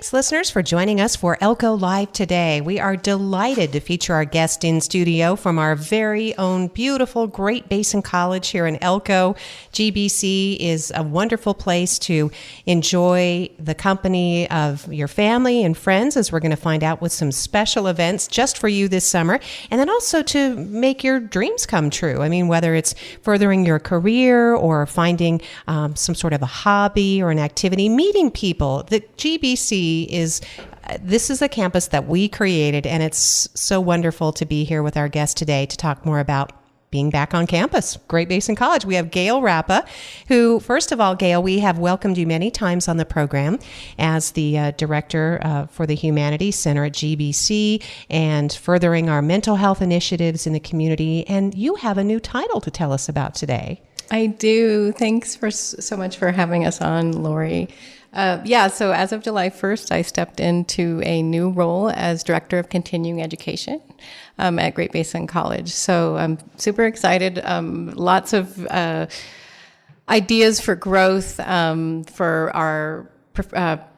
Thanks, listeners, for joining us for Elko Live today. We are delighted to feature our guest in studio from our very own beautiful Great Basin College here in Elko. GBC is a wonderful place to enjoy the company of your family and friends, as we're going to find out with some special events just for you this summer, and then also to make your dreams come true. I mean, whether it's furthering your career or finding some sort of a hobby or an activity, meeting people. The GBC this is a campus that we created, and it's so wonderful to be here with our guest today to talk more about being back on campus, Great Basin College. We have Gail Rappa, who, first of all, Gail, we have welcomed you many times on the program as the director for the Humanities Center at GBC and furthering our mental health initiatives in the community. And you have a new title to tell us about today. I do. Thanks so much for having us on, Lori. So as of July 1st, I stepped into a new role as Director of Continuing Education at Great Basin College. So I'm super excited. Lots of ideas for growth for our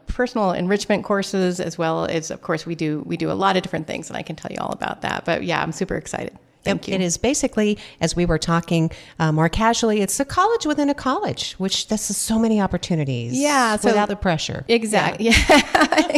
personal enrichment courses, as well as, of course, we do a lot of different things, and I can tell you all about that. But yeah, I'm super excited. Thank you. It is basically, as we were talking more casually, it's a college within a college, which this is so many opportunities. Yeah, so without the pressure. Exactly. Yeah,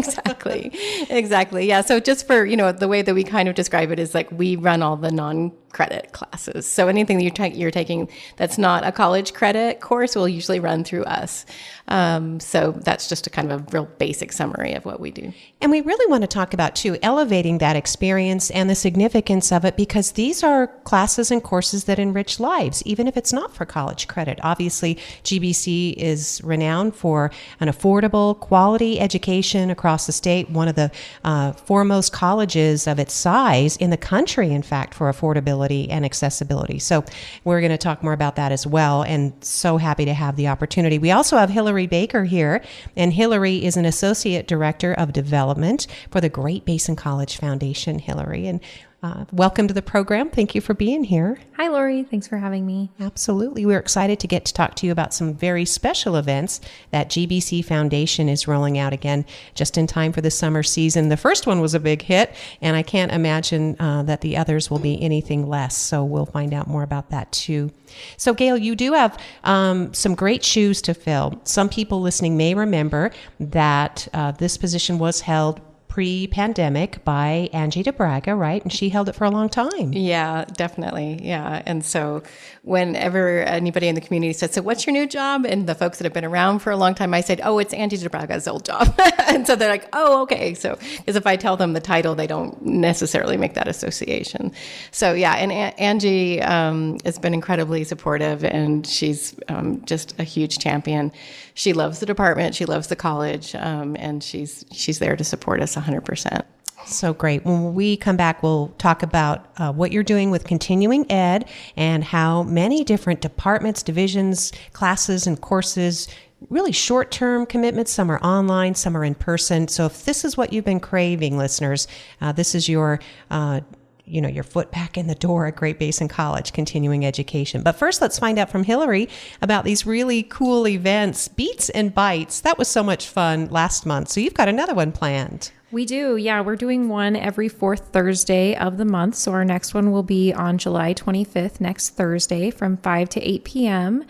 exactly. Yeah. So just for, the way that we kind of describe it is like we run all the non-credit classes. So anything that you're taking that's not a college credit course will usually run through us. So that's just a kind of a real basic summary of what we do. And we really want to talk about, too, elevating that experience and the significance of it, because these are classes and courses that enrich lives, even if it's not for college credit. Obviously, GBC is renowned for an affordable, quality education across the state, one of the foremost colleges of its size in the country, in fact, for affordability and accessibility. So we're going to talk more about that as well, and so happy to have the opportunity. We also have Hillary Baker here, and Hillary is an Associate Director of Development for the Great Basin College Foundation. Hillary, and welcome to the program. Thank you for being here. Hi, Lori. Thanks for having me. Absolutely. We're excited to get to talk to you about some very special events that GBC Foundation is rolling out again just in time for the summer season. The first one was a big hit, and I can't imagine that the others will be anything less. So we'll find out more about that too. So, Gail, you do have some great shoes to fill. Some people listening may remember that this position was held pre-pandemic by Angie DeBraga, right? And she held it for a long time. Yeah, definitely. Yeah. And so whenever anybody in the community said, so what's your new job? And the folks that have been around for a long time, I said, oh, it's Angie DeBraga's old job. And so they're like, oh, okay. So, because if I tell them the title, they don't necessarily make that association. So yeah, and Angie has been incredibly supportive, and she's just a huge champion. She loves the department, she loves the college, and she's there to support us 100%. So great. When we come back, we'll talk about what you're doing with continuing ed and how many different departments, divisions, classes, and courses, really short-term commitments. Some are online, some are in person. So if this is what you've been craving, listeners, this is your foot back in the door at Great Basin College, continuing education. But first, let's find out from Hillary about these really cool events, Beats and Bites. That was so much fun last month. So you've got another one planned. We do. Yeah, we're doing one every fourth Thursday of the month. So our next one will be on July 25th, next Thursday from 5 to 8 p.m.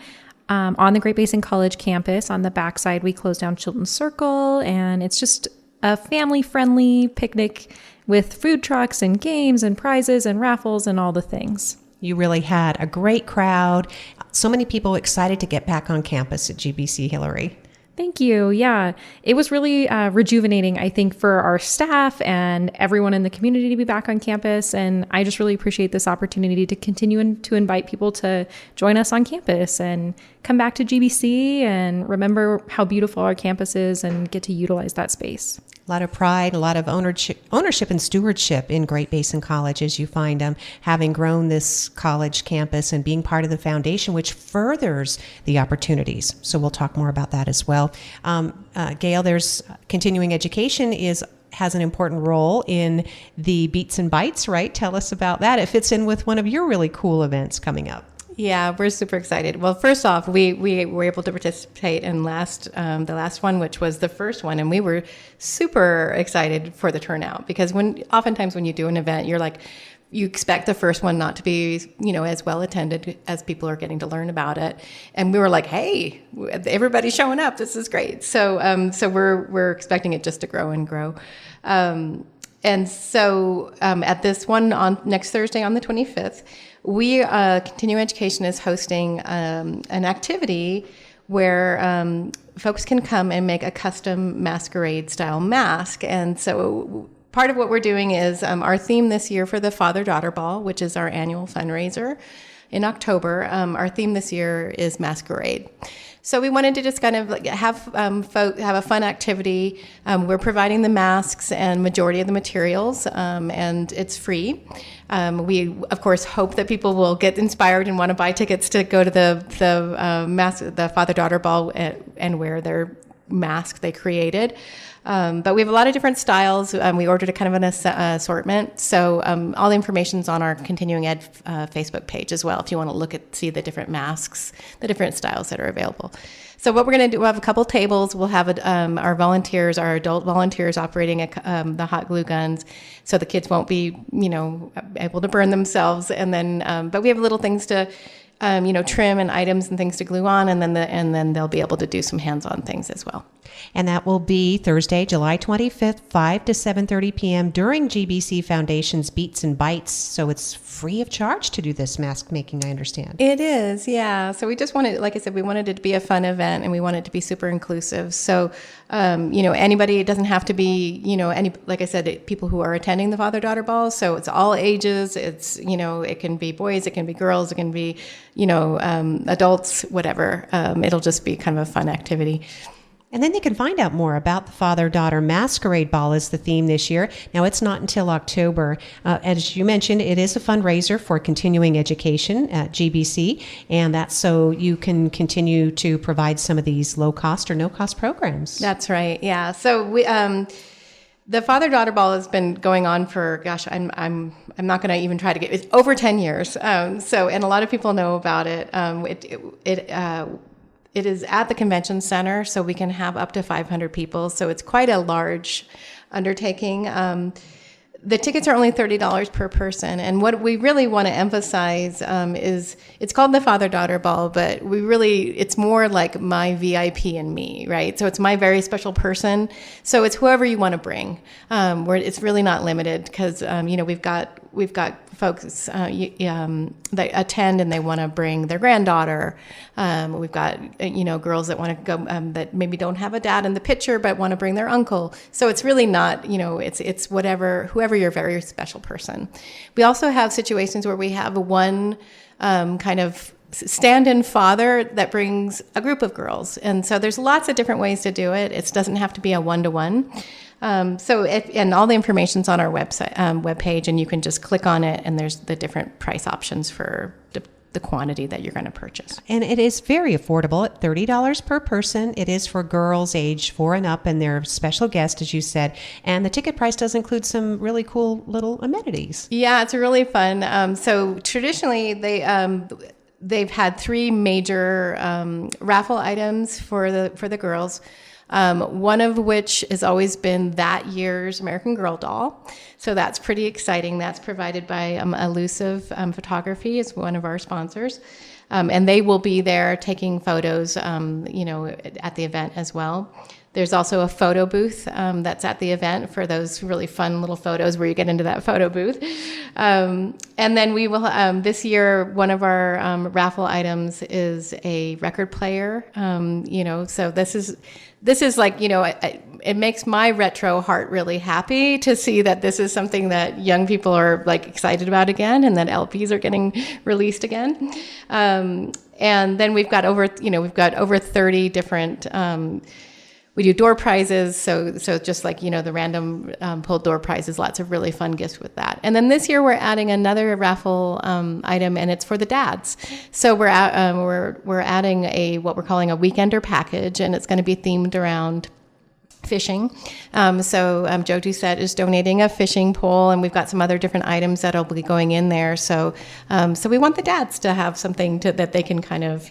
On the Great Basin College campus. On the backside, we close down Chilton Circle, and it's just a family-friendly picnic with food trucks and games and prizes and raffles and all the things. You really had a great crowd. So many people excited to get back on campus at GBC, Hillary. Thank you. Yeah, it was really rejuvenating, I think, for our staff and everyone in the community to be back on campus. And I just really appreciate this opportunity to continue to invite people to join us on campus and come back to GBC and remember how beautiful our campus is and get to utilize that space. A lot of pride, a lot of ownership and stewardship in Great Basin College as you find them, having grown this college campus and being part of the foundation, which furthers the opportunities. So we'll talk more about that as well. Gail, there's continuing education has an important role in the Beats and Bites, right? Tell us about that. It fits in with one of your really cool events coming up. Yeah, we're super excited. Well, first off, we were able to participate in the last one, which was the first one, and we were super excited for the turnout because oftentimes when you do an event, you expect the first one not to be, as well attended as people are getting to learn about it. And we were like, hey, everybody's showing up. This is great. So we're expecting it just to grow and grow. And so at this one on next Thursday on the 25th, Continuing Education is hosting an activity where folks can come and make a custom masquerade style mask. And so part of what we're doing is our theme this year for the Father-Daughter Ball, which is our annual fundraiser in October. Our theme this year is masquerade. So we wanted to just kind of have a fun activity. We're providing the masks and majority of the materials, and it's free. We, of course, hope that people will get inspired and want to buy tickets to go to the Father-Daughter Ball and wear their mask they created. But we have a lot of different styles. We ordered a kind of an assortment. So all the information's on our Continuing Ed Facebook page as well if you want to see the different masks, the different styles that are available. So what we're going to do, we'll have a couple tables. We'll have our adult volunteers operating the hot glue guns so the kids won't be, able to burn themselves. And then, but we have little things to trim and items and things to glue on, and then they'll be able to do some hands-on things as well. And that will be Thursday, July 25th, 5 to 7:30 p.m. during GBC Foundation's Beats and Bites. So it's free of charge to do this mask making, I understand. It is, yeah. So we just wanted, like I said, we wanted it to be a fun event, and we wanted it to be super inclusive. So, anybody, it doesn't have to be, like I said, people who are attending the Father-Daughter Ball. So it's all ages. It's, it can be boys, it can be girls, it can be, adults, whatever. It'll just be kind of a fun activity. And then they can find out more about the Father-Daughter Masquerade Ball as the theme this year. Now, it's not until October. As you mentioned, it is a fundraiser for continuing education at GBC, and that's so you can continue to provide some of these low-cost or no-cost programs. That's right, yeah. So we... The Father-Daughter Ball has been going on for, I'm not going to even try to it's over 10 years. And a lot of people know about it. It is at the convention center, so we can have up to 500 people. So it's quite a large undertaking. The tickets are only $30 per person. And what we really want to emphasize is it's called the Father-Daughter Ball, but it's more like my VIP and me, right? So it's my very special person. So it's whoever you want to bring. It's really not limited because, we've got folks that attend and they want to bring their granddaughter. We've got, girls that want to go that maybe don't have a dad in the picture but want to bring their uncle. So it's really not, it's whoever your very special person. We also have situations where we have one kind of stand-in father that brings a group of girls. And so there's lots of different ways to do it. It doesn't have to be a one-to-one. And all the information's on our website, webpage, and you can just click on it, and there's the different price options for the quantity that you're going to purchase. And it is very affordable at $30 per person. It is for girls age 4 and up, and they're special guests, as you said. And the ticket price does include some really cool little amenities. Yeah, it's really fun. So traditionally, they've had 3 major raffle items for the girls. One of which has always been that year's American Girl doll. So that's pretty exciting. That's provided by Elusive Photography is one of our sponsors. And they will be there taking photos, at the event as well. There's also a photo booth that's at the event for those really fun little photos where you get into that photo booth. And then we will, this year, one of our raffle items is a record player. So this is like, it makes my retro heart really happy to see that this is something that young people are like excited about again, and that LPs are getting released again. And then we've got over 30 different, we do door prizes, so just like, the random pulled door prizes, lots of really fun gifts with that. And then this year we're adding another raffle item, and it's for the dads. So we're adding what we're calling a weekender package, and it's going to be themed around fishing. Joe Doucette is donating a fishing pole, and we've got some other different items that'll be going in there. So we want the dads to have something that they can kind of,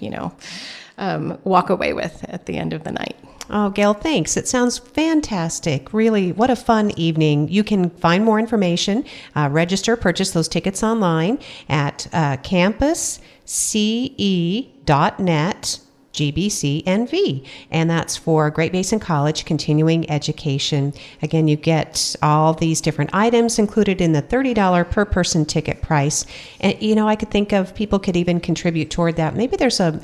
walk away with at the end of the night. Oh, Gail, thanks. It sounds fantastic. Really, what a fun evening. You can find more information, purchase those tickets online at campusce.net. GBCNV, and that's for Great Basin College Continuing Education. Again, you get all these different items included in the $30 per person ticket price. And, I could think of people could even contribute toward that. Maybe there's a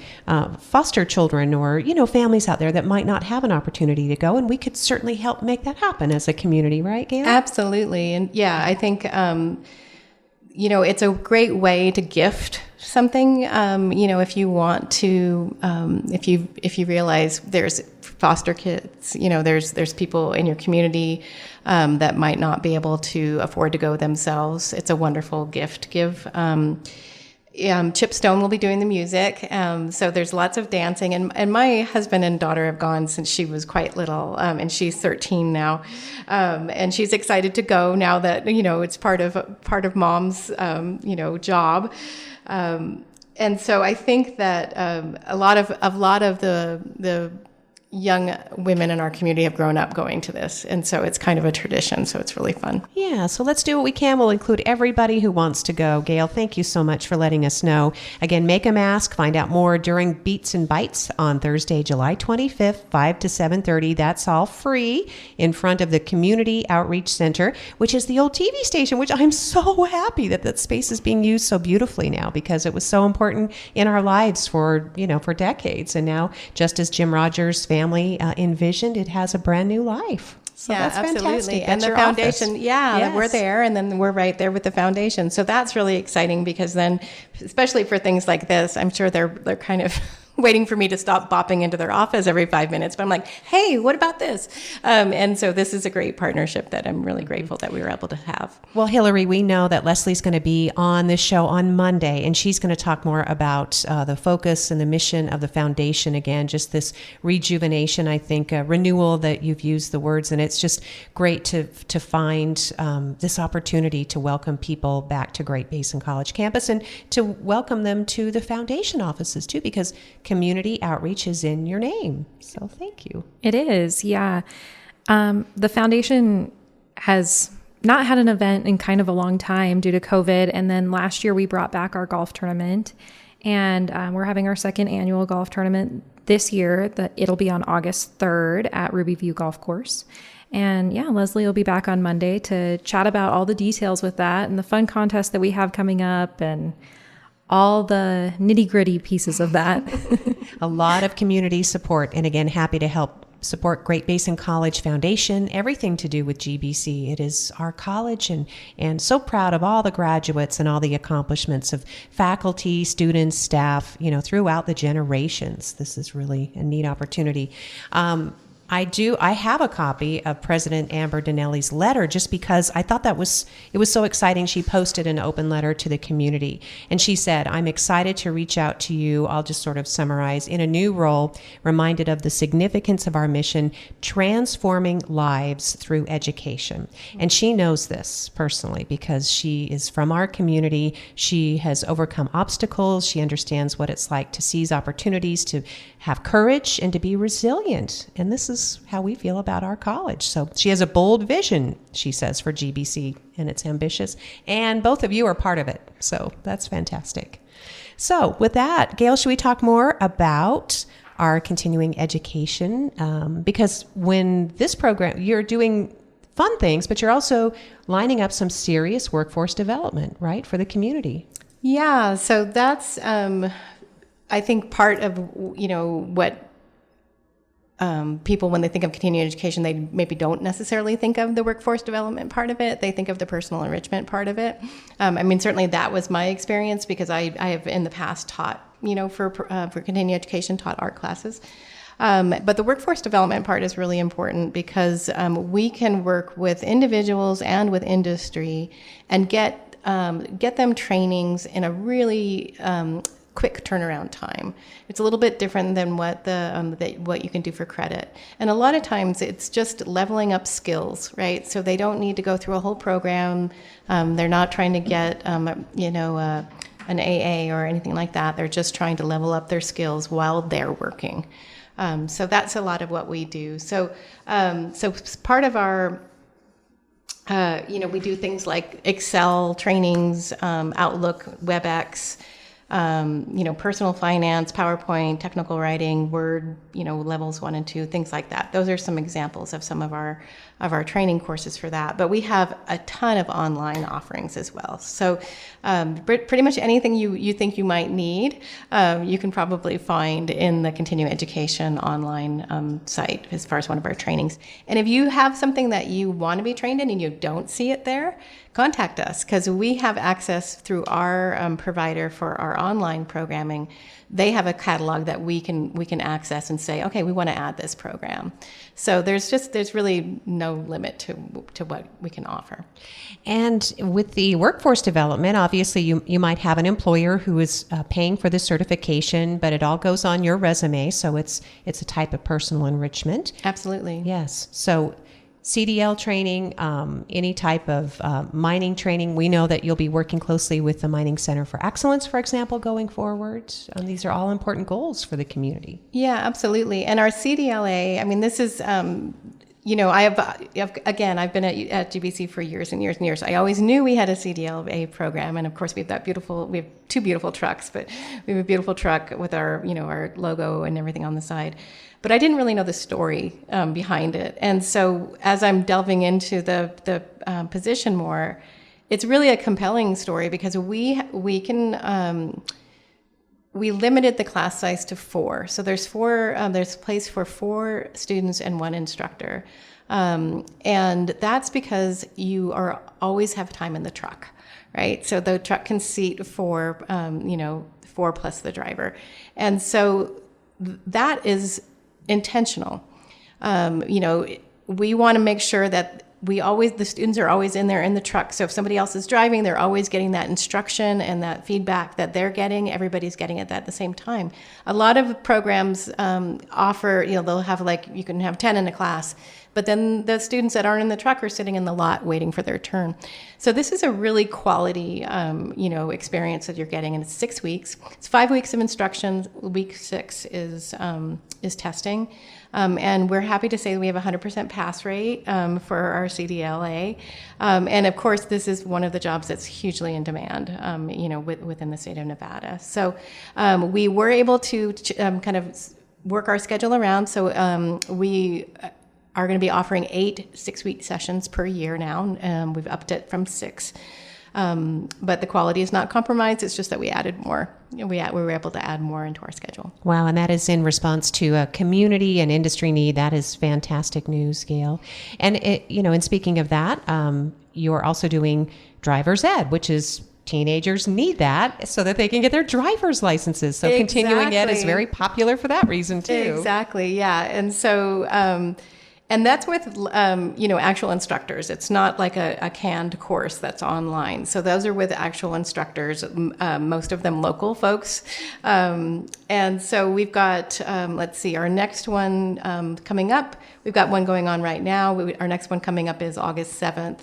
foster children or, families out there that might not have an opportunity to go, and we could certainly help make that happen as a community, right, Gail? Absolutely. And yeah, I think, it's a great way to gift something, if you want to, if you realize there's foster kids, there's people in your community that might not be able to afford to go themselves. It's a wonderful gift to give. Chip Stone will be doing the music, so there's lots of dancing. And my husband and daughter have gone since she was quite little, and she's 13 now, and she's excited to go now that it's part of mom's job. And so I think that a lot of the young women in our community have grown up going to this, and so it's kind of a tradition, so it's really fun. Yeah, so let's do what we can. We'll include everybody who wants to go. Gail, thank you so much for letting us know. Again, make a mask. Find out more during Beats and Bites on Thursday, July 25th, 5 to 7:30. That's all free in front of the Community Outreach Center, which is the old TV station, which I'm so happy that space is being used so beautifully now, because it was so important in our lives for decades. And now, just as Jim Rogers' family envisioned, it has a brand new life. So yeah, that's absolutely. fantastic. And That's the your foundation, office. yes. We're Yes. there, and then we're right there with the foundation. So that's really exciting, because then, especially for things like this, I'm sure they're kind of waiting for me to stop bopping into their office every 5 minutes. But I'm like, hey, what about this? And so this is a great partnership that I'm really grateful that we were able to have. Well, Hillary, we know that Leslie's going to be on this show on Monday, and she's going to talk more about the focus and the mission of the foundation. Again, just this rejuvenation, I think, renewal that you've used the words, and it's just great to find this opportunity to welcome people back to Great Basin College campus, and to welcome them to the foundation offices too, because community outreach is in your name. So thank you. It is, yeah. The foundation has not had an event in kind of a long time due to COVID. And then last year we brought back our golf tournament, and we're having our second annual golf tournament this year. It'll be on August 3rd at Ruby View Golf Course. And yeah, Leslie will be back on Monday to chat about all the details with that and the fun contest that we have coming up and all the nitty-gritty pieces of that. A lot of community support, and again, happy to help support Great Basin College Foundation, everything to do with GBC. It is our college, and so proud of all the graduates and all the accomplishments of faculty, students, staff, throughout the generations. This is really a neat opportunity. I have a copy of President Amber Donnelly's letter, just because I thought it was so exciting. She posted an open letter to the community, and she said, "I'm excited to reach out to you." I'll just sort of summarize. "In a new role, reminded of the significance of our mission, transforming lives through education." And she knows this personally because she is from our community. She has overcome obstacles. She understands what it's like to seize opportunities, to have courage, and to be resilient. And this is how we feel about our college. So she has a bold vision, she says, for GBC, and it's ambitious. And both of you are part of it. So that's fantastic. So with that, Gail, should we talk more about our continuing education? Because when this program, you're doing fun things, but you're also lining up some serious workforce development, right, for the community. Yeah, so that's, I think, part of, what people, when they think of continuing education, they maybe don't necessarily think of the workforce development part of it. They think of the personal enrichment part of it. Certainly that was my experience, because I have in the past taught, for continuing education, taught art classes. But the workforce development part is really important, because we can work with individuals and with industry and get them trainings in a really quick turnaround time. It's a little bit different than what what you can do for credit. And a lot of times it's just leveling up skills, right? So they don't need to go through a whole program. They're not trying to get, an AA or anything like that. They're just trying to level up their skills while they're working. So that's a lot of what we do. So part of our we do things like Excel trainings, Outlook, WebEx, personal finance, PowerPoint, technical writing, Word, levels 1 and 2, things like that. Those are some examples of some of our training courses for that. But we have a ton of online offerings as well. So pretty much anything you think you might need, you can probably find in the continuing education online site as far as one of our trainings. And if you have something that you want to be trained in and you don't see it there, contact us, because we have access through our provider for our online programming. They have a catalog that we can access and say, okay, we want to add this program. So there's really no limit to what we can offer. And with the workforce development, obviously you might have an employer who is paying for the certification, but it all goes on your resume, so it's a type of personal enrichment. Absolutely. Yes. So CDL training, any type of mining training. We know that you'll be working closely with the Mining Center for Excellence, for example, going forward. These are all important goals for the community. Yeah, absolutely. And our CDLA, I mean, this is, I've been at GBC for years and years and years. I always knew we had a CDLA program. And of course, we have two beautiful trucks, but we have a beautiful truck with our logo and everything on the side. But I didn't really know the story behind it. And so as I'm delving into the position more, it's really a compelling story because we limited the class size to 4. So there's place for 4 students and 1 instructor. And that's because you always have time in the truck, right? So the truck can seat 4 plus the driver. And so that is intentional. We want to make sure that the students are always in there in the truck. So if somebody else is driving, they're always getting that instruction and that feedback that they're getting. Everybody's getting it at the same time. A lot of programs offer, they'll have you can have 10 in a class, but then the students that aren't in the truck are sitting in the lot waiting for their turn. So this is a really quality, experience that you're getting, and it's 6 weeks. It's 5 weeks of instruction. Week 6 is testing. And we're happy to say that we have a 100% pass rate for our CDLA. And of course, this is one of the jobs that's hugely in demand, within the state of Nevada. So we were able to kind of work our schedule around. So we are going to be offering 8 6-week sessions per year now. We've upped it from 6. But the quality is not compromised. It's just that we added more. We were able to add more into our schedule. Wow, and that is in response to a community and industry need. That is fantastic news, Gail. And and speaking of that, you're also doing driver's ed, which is teenagers need that so that they can get their driver's licenses. So continuing ed is very popular for that reason too. Exactly. Yeah, and so. And that's with, actual instructors. It's not like a canned course that's online. So those are with actual instructors, most of them local folks. And so we've got, our next one coming up. We've got one going on right now. Our next one coming up is August 7th.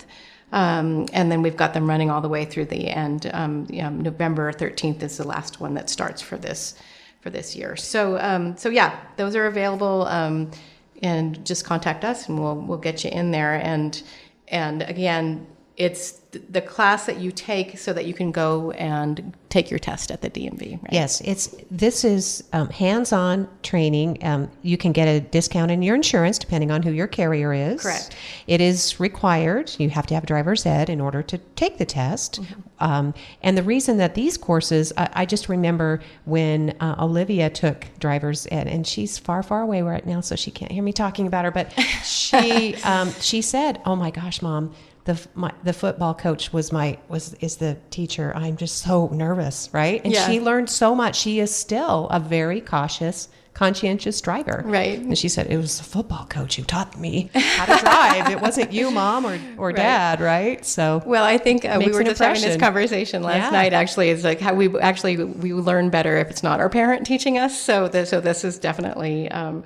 And then we've got them running all the way through the end. November 13th is the last one that starts for this year. So those are available. And just contact us, and we'll get you in there. And again, it's the class that you take so that you can go and take your test at the DMV. Right? Yes, this is hands-on training. You can get a discount in your insurance depending on who your carrier is. Correct. It is required. You have to have driver's ed in order to take the test. Mm-hmm. And the reason that these courses, I just remember when Olivia took driver's ed, and she's far, far away right now, so she can't hear me talking about her. But she said, "Oh my gosh, Mom, the football coach is the teacher. I'm just so nervous," right? And she learned so much. She is still a very cautious conscientious driver. Right. And she said, it was the football coach who taught me how to drive. It wasn't you, Mom, or Dad, right? So well, I think we makes were an just having this impression. conversation last night. Actually, it's like how we learn better if it's not our parent teaching us. So this is definitely a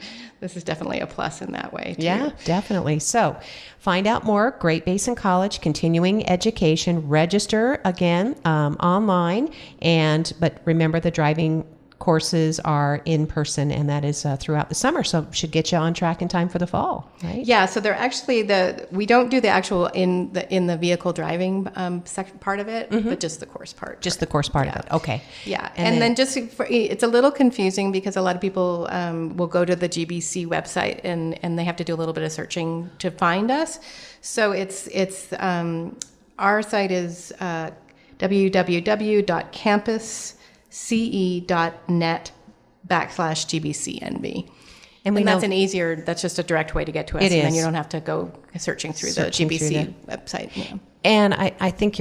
plus in that way too. Yeah, definitely. So find out more, Great Basin College Continuing Education. Register again online, but remember the driving courses are in person, and that is throughout the summer, so should get you on track in time for the fall, right? Yeah, so they're actually we don't do the actual in the vehicle driving part of it, but just the course part. Just the course part of it. Okay. Yeah, and then it's a little confusing because a lot of people will go to the GBC website and they have to do a little bit of searching to find us. So it's our site is www.campusce.net/GBCNV. And that's just a direct way to get to us. And then you don't have to go searching through the GBC website. Yeah. And I think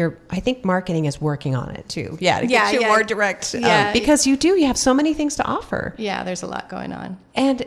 marketing is working on it too. Yeah, to get you more direct. Yeah. Because you have so many things to offer. Yeah, there's a lot going on. And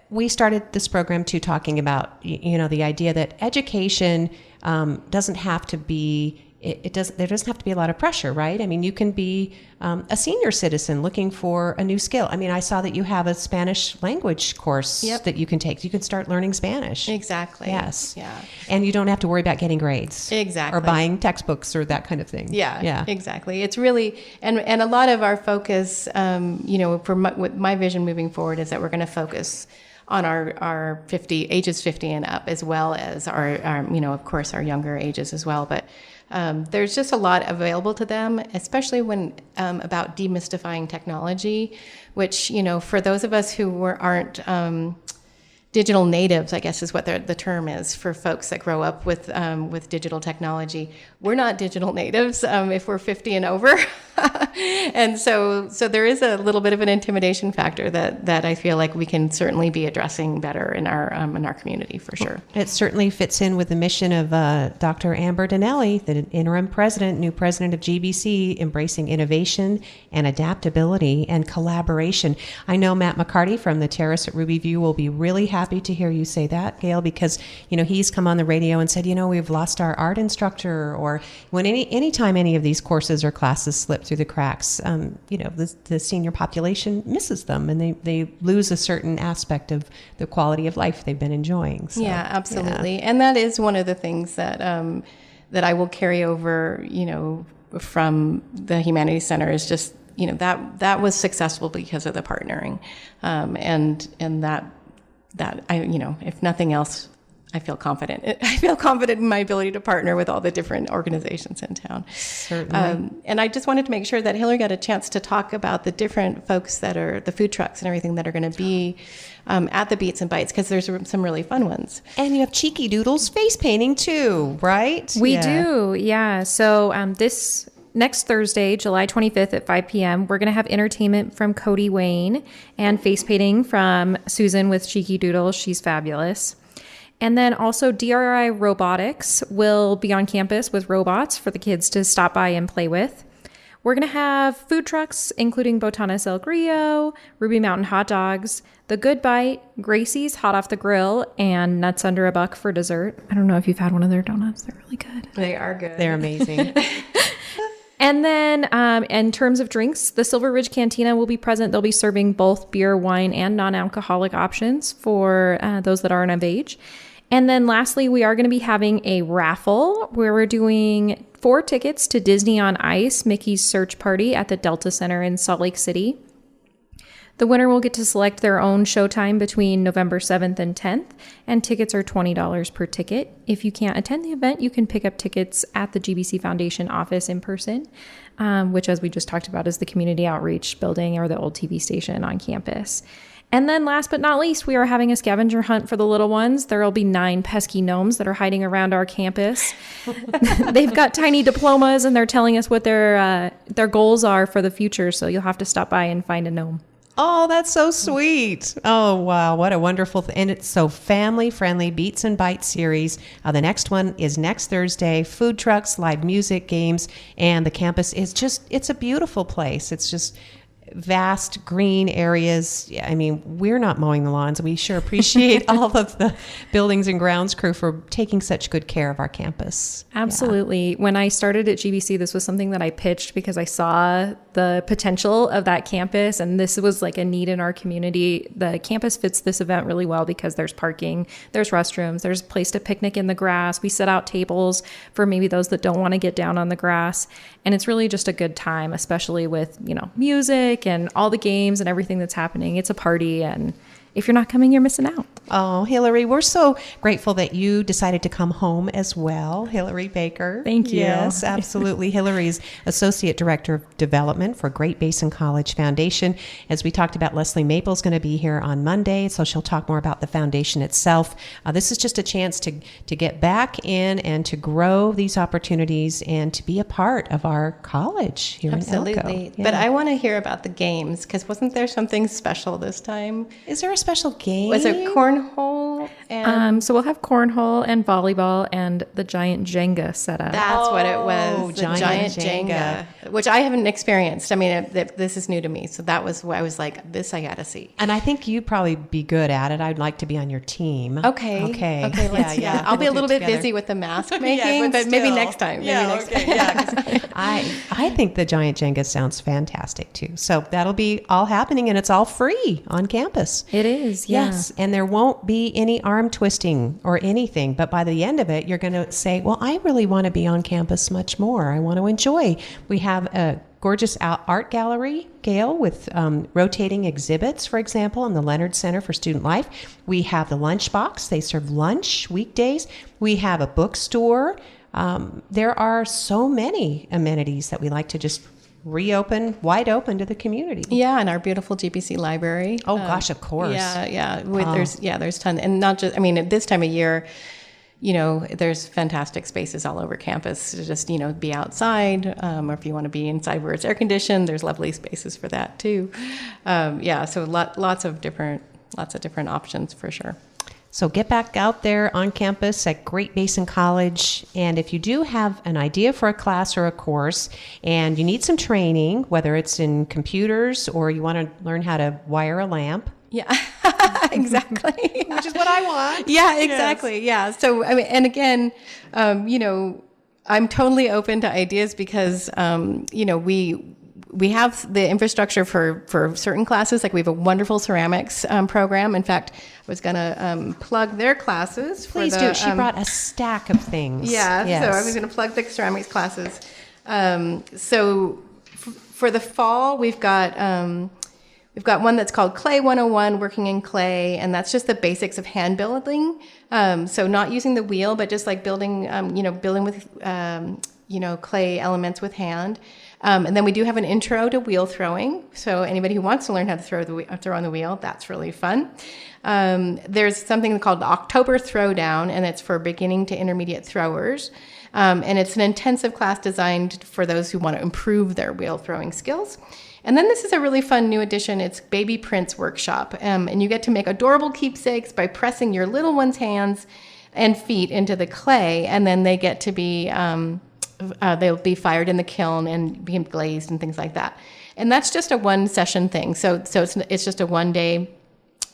we started this program too talking about, the idea that education doesn't have to be, there doesn't have to be a lot of pressure, right? I mean, you can be a senior citizen looking for a new skill. I mean, I saw that you have a Spanish language course that you can take. You can start learning Spanish. Exactly. Yes. Yeah. And you don't have to worry about getting grades. Exactly. Or buying textbooks or that kind of thing. Yeah. Exactly. It's really, and a lot of our focus, for my vision moving forward is that we're going to focus on our ages 50 and up, as well as our of course, our younger ages as well. But there's just a lot available to them, especially when about demystifying technology, which, for those of us who aren't digital natives, I guess is what the term is for folks that grow up with digital technology. We're not digital natives if we're 50 and over. And so there is a little bit of an intimidation factor that I feel like we can certainly be addressing better in our community for sure. It certainly fits in with the mission of Dr. Amber Donnelly, the interim new president of GBC, embracing innovation and adaptability and collaboration. I know Matt McCarty from the Terrace at Ruby View will be really happy to hear you say that, Gail, because he's come on the radio and said, we've lost our art instructor, or when anytime any of these courses or classes slip through the cracks, the senior population misses them, and they lose a certain aspect of the quality of life they've been enjoying. So, yeah, absolutely. And that is one of the things that I will carry over, from the Humanities Center, is just, that was successful because of the partnering. And that I, if nothing else, I feel confident. I feel confident in my ability to partner with all the different organizations in town. Certainly. And I just wanted to make sure that Hillary got a chance to talk about the different folks that are the food trucks and everything that are going to be at the Beats and Bites, because there's some really fun ones. And you have Cheeky Doodles face painting too, right? We do, yeah. So this next Thursday, July 25th at 5 p.m., we're going to have entertainment from Cody Wayne and face painting from Susan with Cheeky Doodles. She's fabulous. And then also DRI Robotics will be on campus with robots for the kids to stop by and play with. We're going to have food trucks, including Botanas El Grillo, Ruby Mountain Hot Dogs, The Good Bite, Gracie's Hot Off the Grill, and Nuts Under a Buck for dessert. I don't know if you've had one of their donuts. They're really good. They are good. They're amazing. And then in terms of drinks, the Silver Ridge Cantina will be present. They'll be serving both beer, wine, and non-alcoholic options for those that aren't of age. And then lastly, we are going to be having a raffle where we're doing 4 tickets to Disney on Ice, Mickey's Search Party at the Delta Center in Salt Lake City. The winner will get to select their own showtime between November 7th and 10th, and tickets are $20 per ticket. If you can't attend the event, you can pick up tickets at the GBC Foundation office in person, which, as we just talked about, is the community outreach building or the old TV station on campus. And then last but not least, we are having a scavenger hunt for the little ones. There will be 9 pesky gnomes that are hiding around our campus. They've got tiny diplomas, and they're telling us what their goals are for the future, so you'll have to stop by and find a gnome. Oh, that's so sweet. Oh, wow. What a wonderful and it's so family-friendly Beats and Bites series. The next one is next Thursday. Food trucks, live music, games, and the campus is it's a beautiful place. It's just vast green areas. Yeah, I mean, we're not mowing the lawns. We sure appreciate all of the buildings and grounds crew for taking such good care of our campus. Absolutely. When I started at GBC, this was something that I pitched because I saw the potential of that campus, and this was like a need in our community. The campus fits this event really well because there's parking, there's restrooms, there's a place to picnic in the grass. We set out tables for maybe those that don't want to get down on the grass, and it's really just a good time, especially with, you know, music and all the games and everything that's happening. It's a party, and if you're not coming, you're missing out. Oh, Hillary, we're so grateful that you decided to come home as well. Hillary Baker. Thank you. Yes, absolutely. Hillary's Associate Director of Development for Great Basin College Foundation. As we talked about, Leslie Maple's going to be here on Monday, so she'll talk more about the foundation itself. This is just a chance to get back in and to grow these opportunities and to be a part of our college here in Elko. Absolutely. But I want to hear about the games, because wasn't there something special this time? Is there a special game? Was it cornhole? And So we'll have cornhole and volleyball and the giant Jenga set up. that's what it was. The giant giant Jenga. Jenga, which I haven't experienced. I mean, this is new to me. So that was why I was like, this I got to see. And I think you'd probably be good at it. I'd like to be on your team. Okay. Let's, I'll be a little bit busy with the mask making, but maybe next time. I think the giant Jenga sounds fantastic too. So that'll be all happening, and it's all free on campus. It is, yeah. Yes, and there won't be any arm twisting or anything. But by the end of it, you're going to say, well, I really want to be on campus much more. I want to enjoy. We have a gorgeous art gallery, Gail, with rotating exhibits, for example, in the Leonard Center for Student Life. We have the lunchbox. They serve lunch weekdays. We have a bookstore. There are so many amenities that we like to just reopen wide open to the community. Yeah, and our beautiful GBC library. Oh gosh, of course. Yeah. There's tons, and not just. I mean, at this time of year, you know, there's fantastic spaces all over campus to just, you know, be outside, or if you want to be inside where it's air conditioned, there's lovely spaces for that too. So lots of different options for sure. So get back out there on campus at Great Basin College. And if you do have an idea for a class or a course and you need some training, whether it's in computers or you want to learn how to wire a lamp. Yeah, exactly. Which is what I want. Yeah, exactly. Yes. Yeah. So, I mean, and again, you know, I'm totally open to ideas because, you know, we have the infrastructure for certain classes. Like we have a wonderful ceramics program. In fact, I was going to plug their classes. Please do. She brought a stack of things. Yeah. Yes. So I was going to plug the ceramics classes. So for the fall, we've got one that's called Clay 101, Working in Clay, and that's just the basics of hand building. So not using the wheel, but just like building with, clay elements with hand. And then we do have an intro to wheel throwing. So anybody who wants to learn how to throw on the wheel, that's really fun. There's something called October Throwdown, and it's for beginning to intermediate throwers. And it's an intensive class designed for those who want to improve their wheel throwing skills. And then this is a really fun new addition. It's Baby Prince Workshop. And you get to make adorable keepsakes by pressing your little one's hands and feet into the clay. And then they get to be, they'll be fired in the kiln and be glazed and things like that. And that's just a one session thing. So it's just a one day,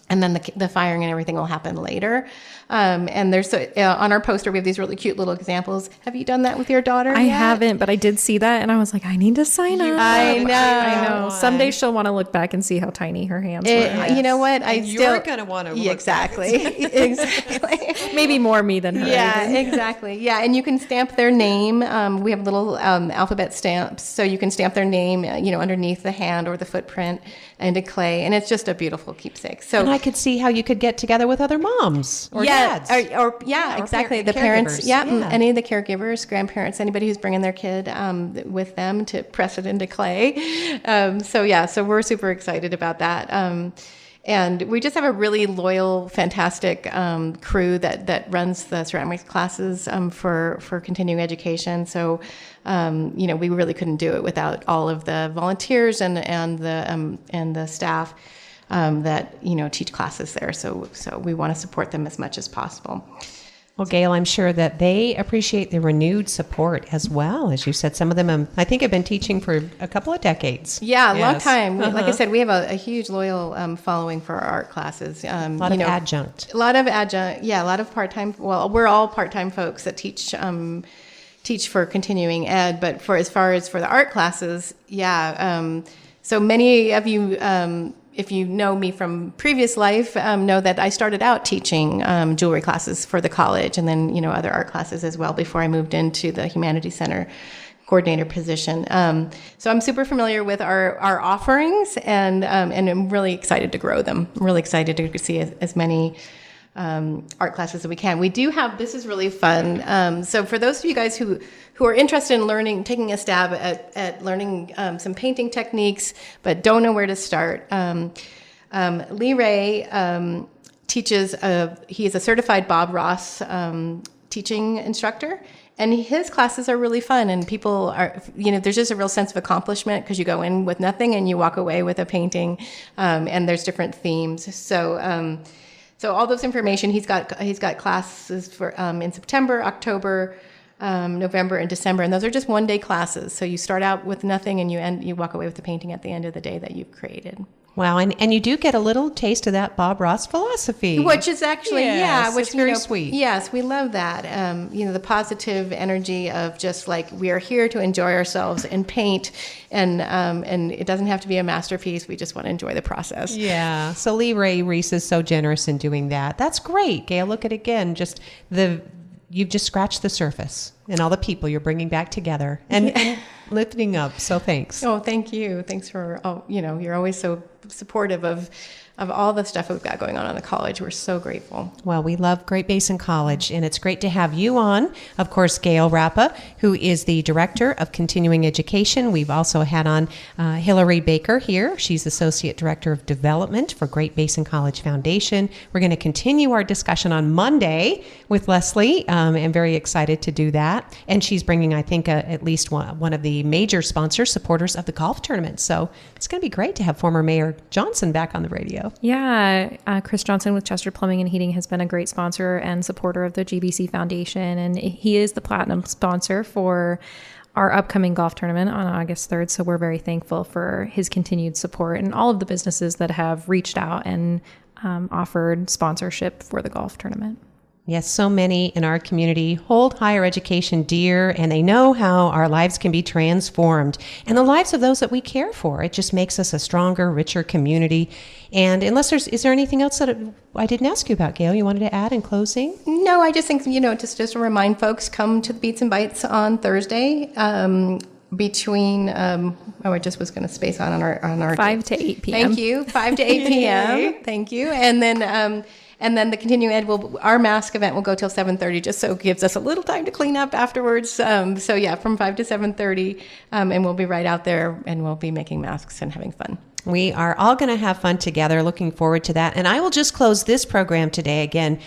and then the firing and everything will happen later. And there's on our poster, we have these really cute little examples. Have you done that with your daughter? I haven't, but I did see that, and I was like, I need to sign up. I know. Someday she'll want to look back and see how tiny her hands were. You know what? You're going to want to look exactly. Maybe more me than her. Yeah, exactly. Yeah, and you can stamp their name. We have little alphabet stamps, so you can stamp their name, underneath the hand or the footprint into clay, and it's just a beautiful keepsake. So, and I could see how you could get together with other moms or dads. Or exactly. The parents, any of the caregivers, grandparents, anybody who's bringing their kid with them to press it into clay. So we're super excited about that. And we just have a really loyal, fantastic crew that runs the ceramics classes for continuing education. So, we really couldn't do it without all of the volunteers and the staff that teach classes there. So we want to support them as much as possible. Well, Gail, I'm sure that they appreciate the renewed support as well. As you said, some of them, I think, have been teaching for a couple of decades. Yeah, a long Yes. time. Like I said, we have a huge loyal following for our art classes. A lot of adjunct. A lot of adjunct. Yeah, a lot of part-time. Well, we're all part-time folks that teach for continuing ed, but for as far as for the art classes, so many of you, if you know me from previous life, know that I started out teaching jewelry classes for the college, and then other art classes as well before I moved into the Humanities Center coordinator position. So I'm super familiar with our offerings, and I'm really excited to grow them. I'm really excited to see as many art classes that we can. We do have, this is really fun. So for those of you guys who are interested in learning, taking a stab at learning some painting techniques, but don't know where to start, Lee Ray teaches, he is a certified Bob Ross teaching instructor. And his classes are really fun, and people are, there's just a real sense of accomplishment because you go in with nothing and you walk away with a painting, and there's different themes. So all those information, he's got classes for in September, October, November, and December, and those are just one-day classes. So you start out with nothing, and you walk away with the painting at the end of the day that you've created. Wow, and you do get a little taste of that Bob Ross philosophy. Which is actually, which it's very sweet. Yes, we love that. The positive energy of just like we are here to enjoy ourselves and paint, and it doesn't have to be a masterpiece. We just want to enjoy the process. Yeah. So Lee Ray Reese is so generous in doing that. That's great, Gail. Look at it again. You've just scratched the surface, and all the people you're bringing back together and lifting up. So thanks. Oh, thank you. Thanks for you're always so supportive of all the stuff we've got going on in the college. We're so grateful. Well, we love Great Basin College, and it's great to have you on. Of course, Gail Rappa, who is the Director of Continuing Education. We've also had on Hillary Baker here. She's Associate Director of Development for Great Basin College Foundation. We're going to continue our discussion on Monday with Leslie. I'm very excited to do that. And she's bringing, I think, at least one of the major sponsors, supporters of the golf tournament. So it's going to be great to have former Mayor Johnson back on the radio. Yeah, Chris Johnson with Chester Plumbing and Heating has been a great sponsor and supporter of the GBC Foundation, and he is the platinum sponsor for our upcoming golf tournament on August 3rd, so we're very thankful for his continued support and all of the businesses that have reached out and offered sponsorship for the golf tournament. Yes, so many in our community hold higher education dear, and they know how our lives can be transformed and the lives of those that we care for. It just makes us a stronger, richer community. And is there anything else that I didn't ask you about, Gail, you wanted to add in closing? No, I just think, just to remind folks, come to the Beats and Bites on Thursday between, I just was going to space on our 5 to 8 p.m. Thank you. 5 to 8 p.m. Thank you. And then the continuing ed our mask event will go till 7:30, just so it gives us a little time to clean up afterwards. From 5 to 7:30, and we'll be right out there, and we'll be making masks and having fun. We are all going to have fun together. Looking forward to that. And I will just close this program today again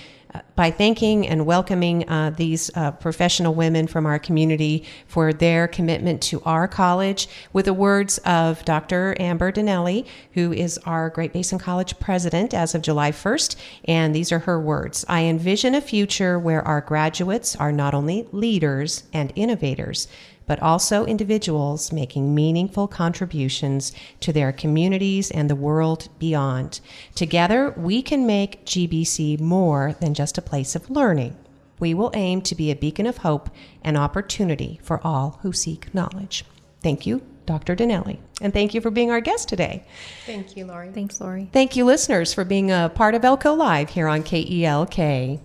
by thanking and welcoming these professional women from our community for their commitment to our college with the words of Dr. Amber Dinelli, who is our Great Basin College president as of July 1st. And these are her words. I envision a future where our graduates are not only leaders and innovators, but also individuals making meaningful contributions to their communities and the world beyond. Together, we can make GBC more than just a place of learning. We will aim to be a beacon of hope and opportunity for all who seek knowledge. Thank you, Dr. Dinelli, and thank you for being our guest today. Thank you, Lori. Thanks, Lori. Thank you, listeners, for being a part of Elko Live here on KELK.